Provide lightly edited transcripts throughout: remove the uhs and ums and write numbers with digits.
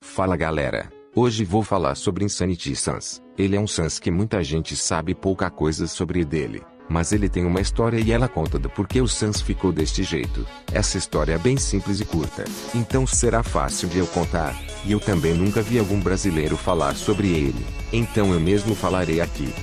Fala galera, hoje vou falar sobre Insanity Sans. Ele é um Sans que muita gente sabe pouca coisa sobre dele, mas ele tem uma história e ela conta do porquê o Sans ficou deste jeito. Essa história é bem simples e curta, então será fácil de eu contar, e eu também nunca vi algum brasileiro falar sobre ele, então eu mesmo falarei aqui.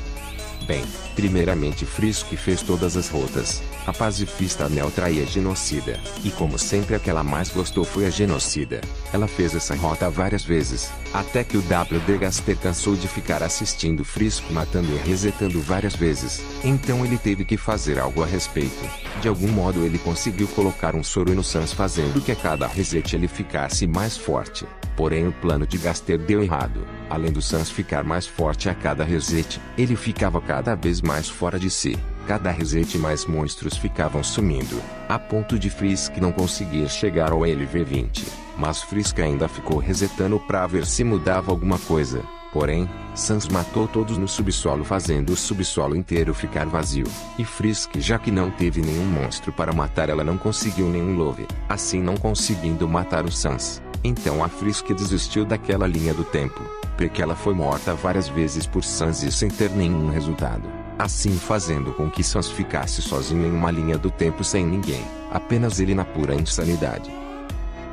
Bem, primeiramente Frisk fez todas as rotas. A pacifista neutra e a genocida. E como sempre a que ela mais gostou foi a genocida. Ela fez essa rota várias vezes, até que o WD Gaster cansou de ficar assistindo Frisk matando e resetando várias vezes. Então ele teve que fazer algo a respeito. De algum modo ele conseguiu colocar um soro no Sans fazendo que a cada reset ele ficasse mais forte. Porém o plano de Gaster deu errado. Além do Sans ficar mais forte a cada reset, ele ficava cada vez mais fora de si. Cada reset mais monstros ficavam sumindo, a ponto de Frisk não conseguir chegar ao LV20. Mas Frisk ainda ficou resetando pra ver se mudava alguma coisa. Porém, Sans matou todos no subsolo fazendo o subsolo inteiro ficar vazio. E Frisk, já que não teve nenhum monstro para matar, ela não conseguiu nenhum Love, assim não conseguindo matar o Sans. Então a Frisk desistiu daquela linha do tempo, porque ela foi morta várias vezes por Sans e sem ter nenhum resultado. Assim fazendo com que Sans ficasse sozinho em uma linha do tempo sem ninguém, apenas ele na pura insanidade.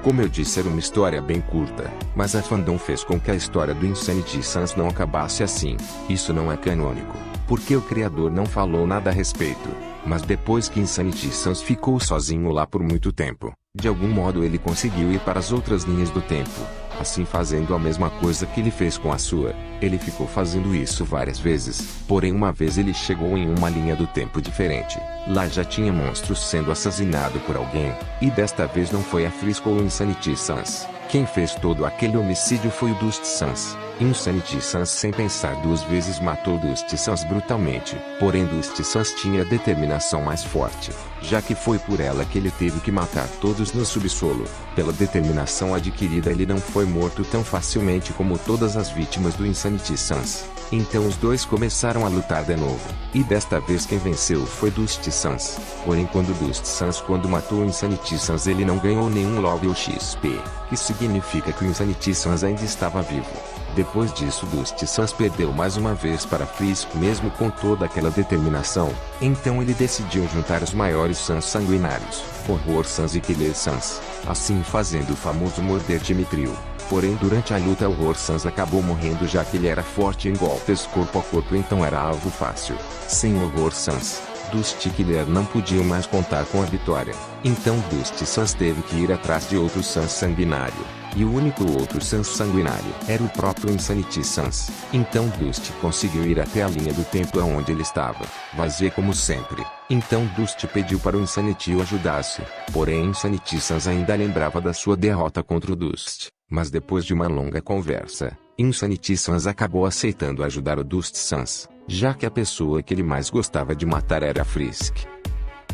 Como eu disse, era uma história bem curta, mas a fandom fez com que a história do Insanity Sans não acabasse assim. Isso não é canônico, porque o criador não falou nada a respeito. Mas depois que Insanity Sans ficou sozinho lá por muito tempo, de algum modo ele conseguiu ir para as outras linhas do tempo, assim fazendo a mesma coisa que ele fez com a sua. Ele ficou fazendo isso várias vezes, porém uma vez ele chegou em uma linha do tempo diferente. Lá já tinha monstros sendo assassinado por alguém, e desta vez não foi a Frisk ou o Insanity Sans. Quem fez todo aquele homicídio foi o Dust Sans. Insanity Sans sem pensar duas vezes matou Dust Sans brutalmente, porém Dust Sans tinha determinação mais forte, já que foi por ela que ele teve que matar todos no subsolo. Pela determinação adquirida ele não foi morto tão facilmente como todas as vítimas do Insanity Sans. Então os dois começaram a lutar de novo, e desta vez quem venceu foi Dust Sans. Porém quando matou o Insanity Sans ele não ganhou nenhum Love ou XP, que significa que o Insanity Sans ainda estava vivo. Depois disso Dust Sans perdeu mais uma vez para Frisk mesmo com toda aquela determinação. Então ele decidiu juntar os maiores Sans sanguinários, Horror Sans e Killer Sans, assim fazendo o famoso Morder Dimitriu. Porém durante a luta Horror Sans acabou morrendo já que ele era forte em golpes corpo a corpo, então era alvo fácil. Sem Horror Sans, Dust e Killer não podiam mais contar com a vitória. Então Dust Sans teve que ir atrás de outro Sans sanguinário. E o único outro Sans sanguinário era o próprio Insanity Sans. Então Dust conseguiu ir até a linha do tempo aonde ele estava, vazia como sempre. Então Dust pediu para o Insanity o ajudasse. Porém Insanity Sans ainda lembrava da sua derrota contra o Dust. Mas depois de uma longa conversa, Insanity Sans acabou aceitando ajudar o Dust Sans, já que a pessoa que ele mais gostava de matar era Frisk.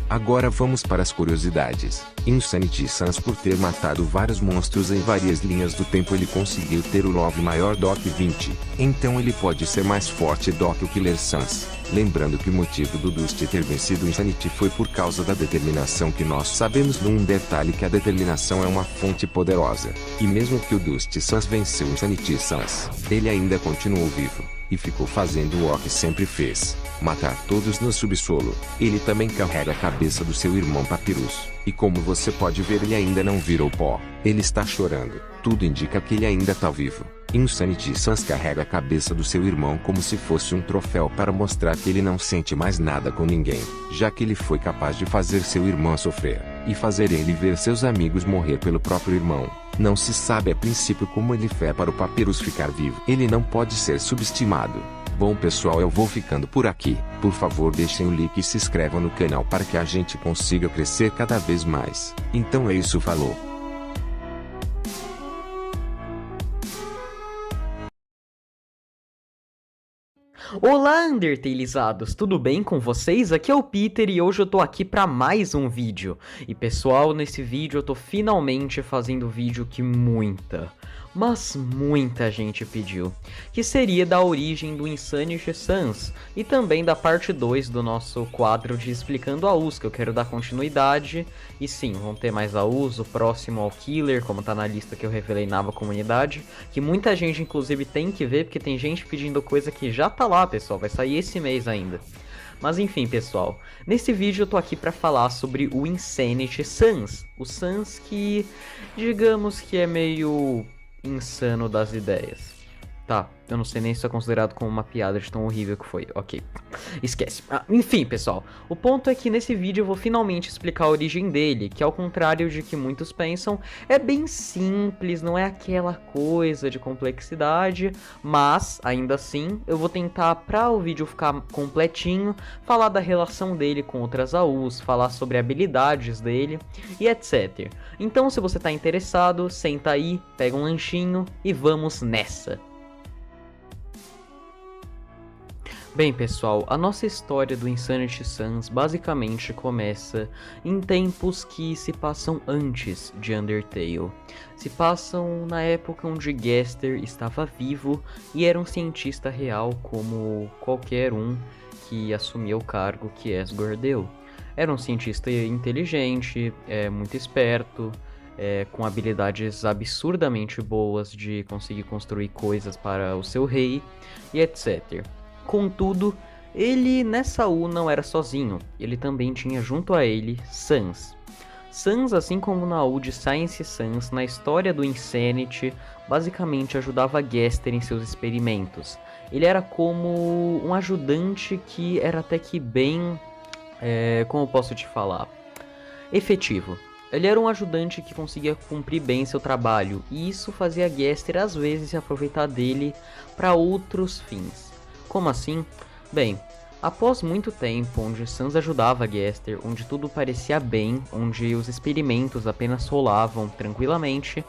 Agora vamos para as curiosidades. Insanity Sans, por ter matado vários monstros em várias linhas do tempo, ele conseguiu ter o Love maior do que 20. Então ele pode ser mais forte do que o Killer Sans. Lembrando que o motivo do Dust ter vencido o Insanity foi por causa da determinação, que nós sabemos num detalhe que a determinação é uma fonte poderosa. E mesmo que o Dust Sans venceu o Insanity Sans, ele ainda continuou vivo, e ficou fazendo o que sempre fez, matar todos no subsolo. Ele também carrega a cabeça do seu irmão Papyrus, e como você pode ver ele ainda não virou pó. Ele está chorando, tudo indica que ele ainda está vivo. Insanity Sans carrega a cabeça do seu irmão como se fosse um troféu para mostrar que ele não sente mais nada com ninguém, já que ele foi capaz de fazer seu irmão sofrer, e fazer ele ver seus amigos morrer pelo próprio irmão. Não se sabe a princípio como ele fez para o Papyrus ficar vivo. Ele não pode ser subestimado. Bom pessoal, eu vou ficando por aqui. Por favor deixem o like e se inscrevam no canal para que a gente consiga crescer cada vez mais. Então é isso, falou! Olá, Undertalizados, tudo bem com vocês? Aqui é o Peter e hoje eu tô aqui para mais um vídeo. E pessoal, nesse vídeo eu tô finalmente fazendo o vídeo que mas muita gente pediu, que seria da origem do Insanity Sans e também da parte 2 do nosso quadro de Explicando AUs, que eu quero dar continuidade. E sim, vão ter mais AUs, o próximo ao Killer, como tá na lista que eu revelei na aba comunidade, que muita gente inclusive tem que ver, porque tem gente pedindo coisa que já tá lá, pessoal, vai sair esse mês ainda. Mas enfim, pessoal, nesse vídeo eu tô aqui pra falar sobre o Insanity Sans, o Sans que, digamos que é meio insano das ideias. Tá, eu não sei nem se é considerado como uma piada de tão horrível que foi, ok. Esquece. Enfim, pessoal, o ponto é que nesse vídeo eu vou finalmente explicar a origem dele, que ao contrário de que muitos pensam, é bem simples, não é aquela coisa de complexidade, mas, ainda assim, eu vou tentar, pra o vídeo ficar completinho, falar da relação dele com outras AUs, falar sobre habilidades dele e etc. Então, se você tá interessado, senta aí, pega um lanchinho e vamos nessa! Bem, pessoal, a nossa história do Insanity Sans basicamente começa em tempos que se passam antes de Undertale. Se passam na época onde Gaster estava vivo e era um cientista real como qualquer um que assumia o cargo que Asgore deu. Era um cientista inteligente, muito esperto, com habilidades absurdamente boas de conseguir construir coisas para o seu rei e etc. Contudo, ele nessa AU não era sozinho, ele também tinha junto a ele Sans. Sans, assim como na AU de Science Sans, na história do Insanity, basicamente ajudava Gaster em seus experimentos. Ele era como um ajudante que era até que bem, como eu posso te falar, efetivo. Ele era um ajudante que conseguia cumprir bem seu trabalho, e isso fazia Gaster às vezes se aproveitar dele para outros fins. Como assim? Bem, após muito tempo onde Sans ajudava Gaster, onde tudo parecia bem, onde os experimentos apenas rolavam tranquilamente,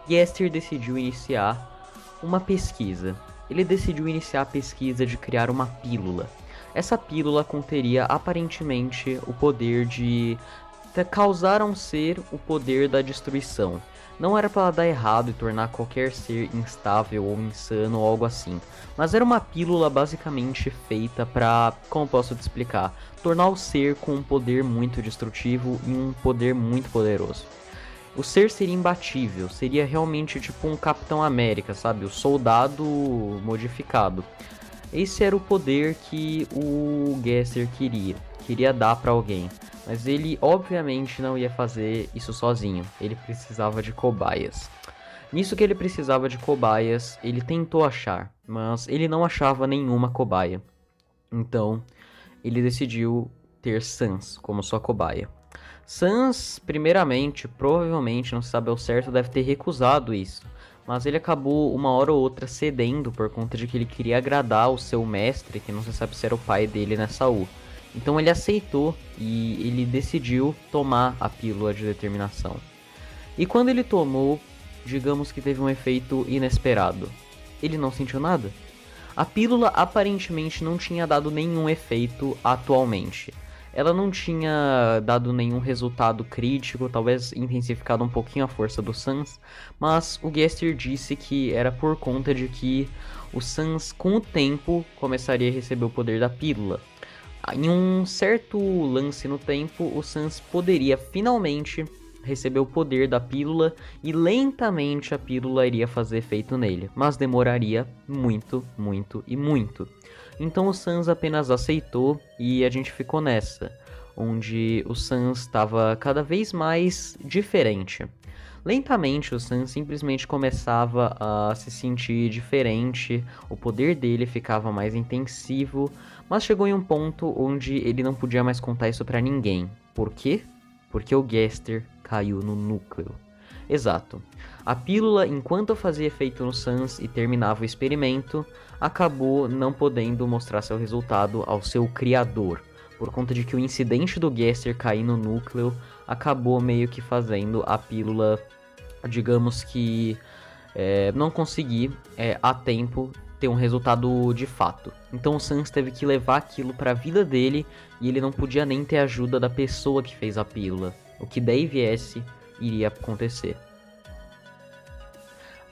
Gaster decidiu iniciar uma pesquisa. Ele decidiu iniciar a pesquisa de criar uma pílula. Essa pílula conteria aparentemente o poder de causar a um ser o poder da destruição. Não era para dar errado e tornar qualquer ser instável ou insano ou algo assim, mas era uma pílula basicamente feita para, como posso te explicar, tornar o ser com um poder muito destrutivo e um poder muito poderoso. O ser seria imbatível, seria realmente tipo um Capitão América, sabe? O soldado modificado. Esse era o poder que o Gaster queria dar para alguém. Mas ele obviamente não ia fazer isso sozinho, ele precisava de cobaias. Nisso que ele precisava de cobaias, ele tentou achar, mas ele não achava nenhuma cobaia. Então, ele decidiu ter Sans como sua cobaia. Sans, primeiramente, provavelmente, não se sabe ao certo, deve ter recusado isso. Mas ele acabou uma hora ou outra cedendo por conta de que ele queria agradar o seu mestre, que não se sabe se era o pai dele nessa AU. Então ele aceitou e ele decidiu tomar a pílula de determinação. E quando ele tomou, digamos que teve um efeito inesperado. Ele não sentiu nada. A pílula aparentemente não tinha dado nenhum efeito atualmente. Ela não tinha dado nenhum resultado crítico, talvez intensificado um pouquinho a força do Sans, mas o Gaster disse que era por conta de que o Sans, com o tempo, começaria a receber o poder da pílula. Em um certo lance no tempo, o Sans poderia finalmente receber o poder da pílula e lentamente a pílula iria fazer efeito nele, mas demoraria muito, muito e muito. Então o Sans apenas aceitou e a gente ficou nessa, onde o Sans estava cada vez mais diferente. Lentamente o Sans simplesmente começava a se sentir diferente, o poder dele ficava mais intensivo, mas chegou em um ponto onde ele não podia mais contar isso pra ninguém. Por quê? Porque o Gaster caiu no núcleo. Exato. A pílula, enquanto fazia efeito no Sans e terminava o experimento, acabou não podendo mostrar seu resultado ao seu criador, por conta de que o incidente do Gaster cair no núcleo acabou meio que fazendo a pílula, digamos que, não conseguir a tempo ter um resultado de fato. Então o Sans teve que levar aquilo para a vida dele e ele não podia nem ter a ajuda da pessoa que fez a pílula. O que daí viesse iria acontecer.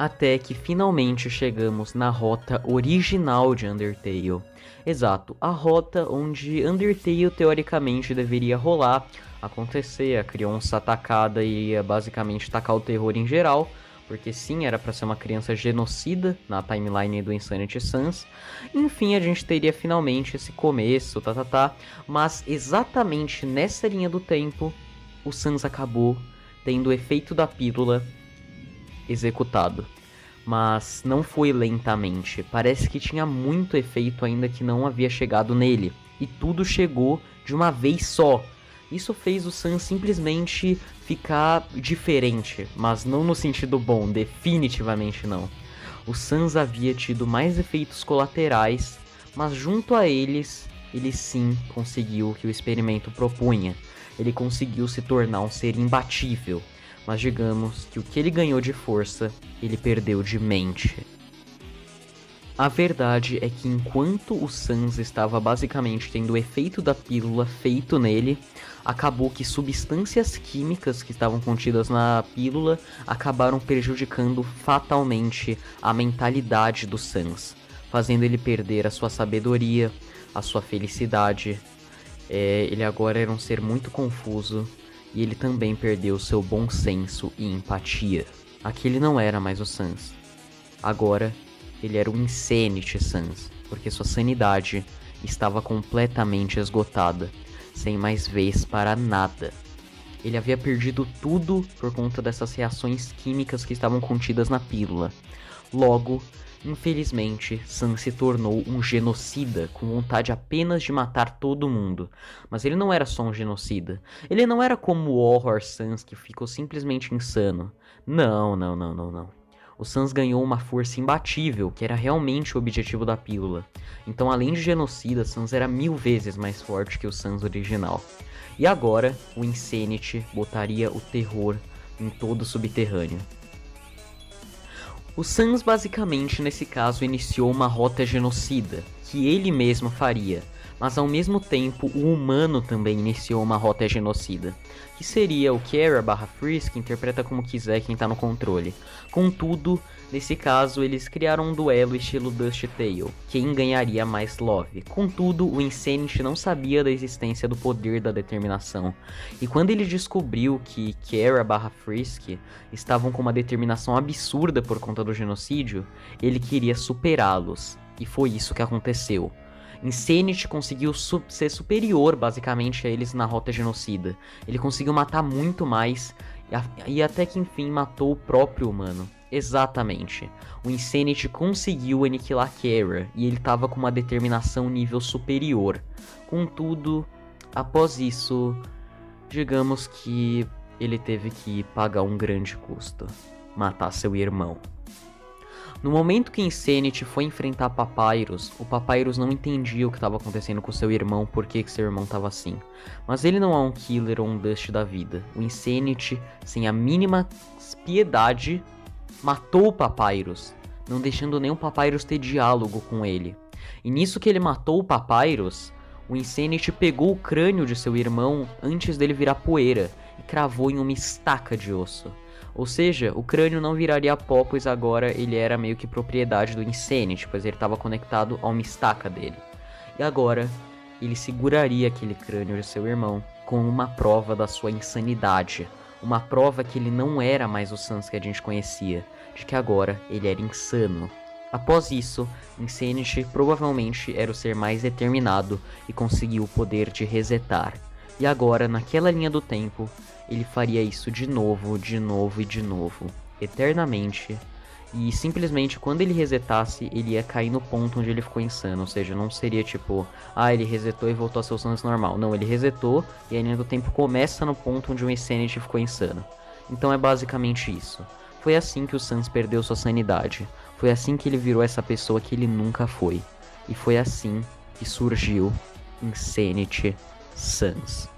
Até que finalmente chegamos na rota original de Undertale. Exato, a rota onde Undertale teoricamente deveria rolar, acontecer, a criança atacada e ia basicamente tacar o terror em geral, porque sim, era pra ser uma criança genocida na timeline do Insanity Sans. Enfim, a gente teria finalmente esse começo, mas exatamente nessa linha do tempo, o Sans acabou tendo o efeito da pílula executado. Mas não foi lentamente, parece que tinha muito efeito ainda que não havia chegado nele, e tudo chegou de uma vez só. Isso fez o Sans simplesmente ficar diferente, mas não no sentido bom, definitivamente não. O Sans havia tido mais efeitos colaterais, mas junto a eles, ele sim conseguiu o que o experimento propunha. Ele conseguiu se tornar um ser imbatível. Mas digamos que o que ele ganhou de força, ele perdeu de mente. A verdade é que enquanto o Sans estava basicamente tendo o efeito da pílula feito nele, acabou que substâncias químicas que estavam contidas na pílula acabaram prejudicando fatalmente a mentalidade do Sans, fazendo ele perder a sua sabedoria, a sua felicidade. Ele agora era um ser muito confuso. E ele também perdeu seu bom senso e empatia. Aquele não era mais o Sans. Agora, ele era o Insanity Sans, porque sua sanidade estava completamente esgotada, sem mais vez para nada. Ele havia perdido tudo por conta dessas reações químicas que estavam contidas na pílula. Logo, infelizmente, Sans se tornou um genocida com vontade apenas de matar todo mundo. Mas ele não era só um genocida. Ele não era como o Horror Sans que ficou simplesmente insano. Não. O Sans ganhou uma força imbatível, que era realmente o objetivo da pílula. Então, além de genocida, Sans era 1000 vezes mais forte que o Sans original. E agora, o Insanity botaria o terror em todo o subterrâneo. O Sans basicamente nesse caso iniciou uma rota genocida, que ele mesmo faria, mas ao mesmo tempo o humano também iniciou uma rota genocida, que seria o Kara/Frisk, interpreta como quiser quem tá no controle. Contudo, nesse caso eles criaram um duelo estilo Dust Tale, quem ganharia mais love. Contudo, o Insanity não sabia da existência do poder da determinação, e quando ele descobriu que Kara/Frisk estavam com uma determinação absurda por conta do genocídio, ele queria superá-los, e foi isso que aconteceu. Insanity conseguiu ser superior basicamente a eles na rota genocida. Ele conseguiu matar muito mais e até que enfim matou o próprio humano. Exatamente. O Insanity conseguiu aniquilar Kara e ele estava com uma determinação nível superior. Contudo, após isso, digamos que ele teve que pagar um grande custo. Matar seu irmão. No momento que Insanity foi enfrentar Papyrus, o Papyrus não entendia o que estava acontecendo com seu irmão, por que seu irmão estava assim. Mas ele não é um killer ou um Dust da vida. O Insanity, sem a mínima piedade, matou o Papyrus, não deixando nem o Papyrus ter diálogo com ele. E nisso que ele matou o Papyrus, o Insanity pegou o crânio de seu irmão antes dele virar poeira e cravou em uma estaca de osso. Ou seja, o crânio não viraria pó, pois agora ele era meio que propriedade do Insanity, pois ele estava conectado a uma estaca dele. E agora, ele seguraria aquele crânio de seu irmão como uma prova da sua insanidade. Uma prova que ele não era mais o Sans que a gente conhecia, de que agora ele era insano. Após isso, Insanity provavelmente era o ser mais determinado e conseguiu o poder de resetar. E agora, naquela linha do tempo, ele faria isso de novo, eternamente. E simplesmente quando ele resetasse, ele ia cair no ponto onde ele ficou insano. Ou seja, não seria tipo, ele resetou e voltou a ser o Sans normal. Não, ele resetou e a linha do tempo começa no ponto onde o Insanity ficou insano. Então é basicamente isso. Foi assim que o Sans perdeu sua sanidade. Foi assim que ele virou essa pessoa que ele nunca foi. E foi assim que surgiu Insanity Sans.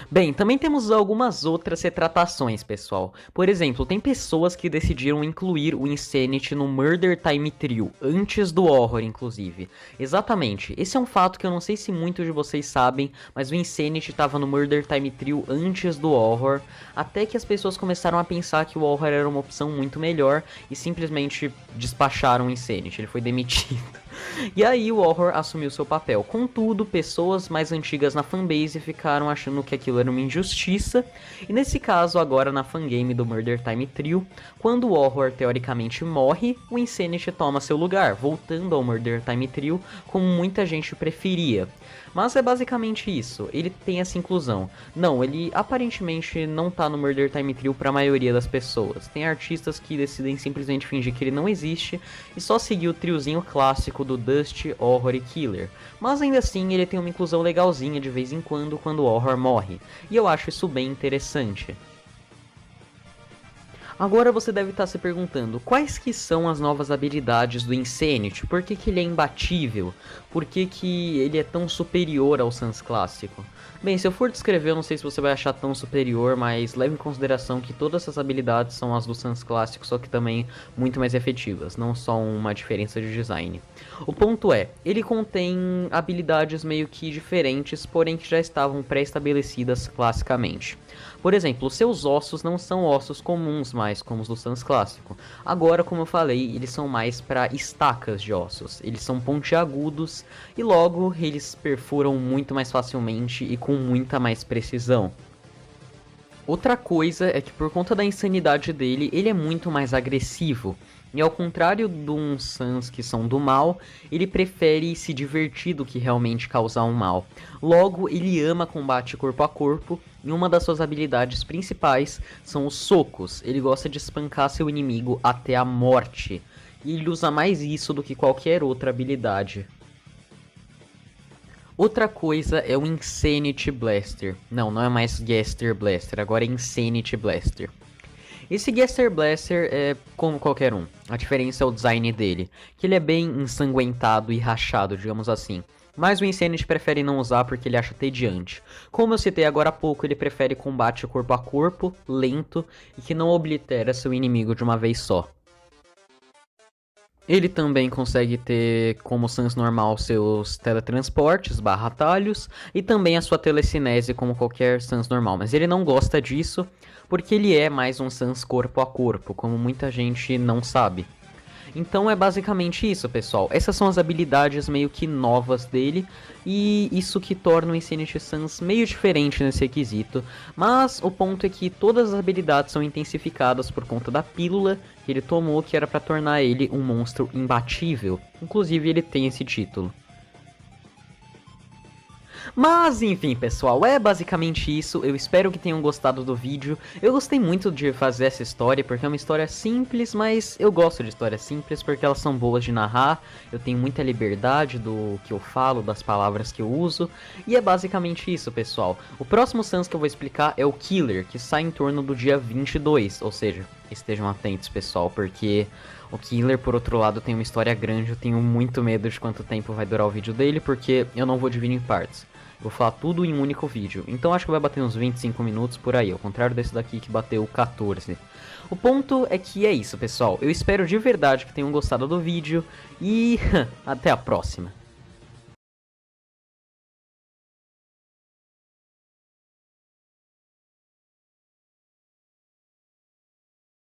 Bem, também temos algumas outras retratações, pessoal. Por exemplo, tem pessoas que decidiram incluir o Insanity no Murder Time Trio, antes do Horror, inclusive. Exatamente, esse é um fato que eu não sei se muitos de vocês sabem, mas o Insanity estava no Murder Time Trio antes do Horror, até que as pessoas começaram a pensar que o Horror era uma opção muito melhor e simplesmente despacharam o Insanity, ele foi demitido. E aí o Horror assumiu seu papel. Contudo, pessoas mais antigas na fanbase ficaram achando que aquilo era uma injustiça. E nesse caso, agora na fangame do Murder Time Trio, quando o Horror teoricamente morre, o Insanity toma seu lugar, voltando ao Murder Time Trio como muita gente preferia. Mas é basicamente isso, ele tem essa inclusão. Não, ele aparentemente não tá no Murder Time Trio pra maioria das pessoas. Tem artistas que decidem simplesmente fingir que ele não existe e só seguir o triozinho clássico do Dust, Horror e Killer. Mas ainda assim ele tem uma inclusão legalzinha de vez em quando o Horror morre. E eu acho isso bem interessante. Agora você deve estar se perguntando, quais que são as novas habilidades do Insanity? Por que ele é imbatível? Por que ele é tão superior ao Sans clássico? Bem, se eu for descrever, eu não sei se você vai achar tão superior, mas leve em consideração que todas essas habilidades são as do Sans clássico, só que também muito mais efetivas, não só uma diferença de design. O ponto é, ele contém habilidades meio que diferentes, porém que já estavam pré-estabelecidas classicamente. Por exemplo, seus ossos não são ossos comuns mais como os do Sans clássico. Agora, como eu falei, eles são mais para estacas de ossos. Eles são pontiagudos e logo eles perfuram muito mais facilmente e com muita mais precisão. Outra coisa é que por conta da insanidade dele, ele é muito mais agressivo. E ao contrário de uns Sans que são do mal, ele prefere se divertir do que realmente causar um mal. Logo, ele ama combate corpo a corpo, e uma das suas habilidades principais são os socos. Ele gosta de espancar seu inimigo até a morte, e ele usa mais isso do que qualquer outra habilidade. Outra coisa é o Insanity Blaster. Não é mais Gaster Blaster, agora é Insanity Blaster. Esse Gaster Blaster é como qualquer um, a diferença é o design dele, que ele é bem ensanguentado e rachado, digamos assim. Mas o Insanity prefere não usar porque ele acha tediante. Como eu citei agora há pouco, ele prefere combate corpo a corpo, lento e que não oblitera seu inimigo de uma vez só. Ele também consegue ter como Sans normal seus teletransportes / atalhos e também a sua telecinese como qualquer Sans normal, mas ele não gosta disso porque ele é mais um Sans corpo a corpo, como muita gente não sabe. Então é basicamente isso, pessoal. Essas são as habilidades meio que novas dele, e isso que torna o Insanity Sans meio diferente nesse requisito. Mas o ponto é que todas as habilidades são intensificadas por conta da pílula que ele tomou, que era para tornar ele um monstro imbatível. Inclusive ele tem esse título. Mas enfim, pessoal, é basicamente isso. Eu espero que tenham gostado do vídeo. Eu gostei muito de fazer essa história porque é uma história simples, mas eu gosto de histórias simples porque elas são boas de narrar. Eu tenho muita liberdade do que eu falo, das palavras que eu uso. E é basicamente isso, pessoal. O próximo Sans que eu vou explicar é o Killer, que sai em torno do dia 22. Ou seja, estejam atentos, pessoal, porque o Killer, por outro lado, tem uma história grande. Eu tenho muito medo de quanto tempo vai durar o vídeo dele, porque eu não vou dividir em partes. Vou falar tudo em um único vídeo, então acho que vai bater uns 25 minutos por aí, ao contrário desse daqui que bateu 14. O ponto é que é isso, pessoal. Eu espero de verdade que tenham gostado do vídeo e até a próxima.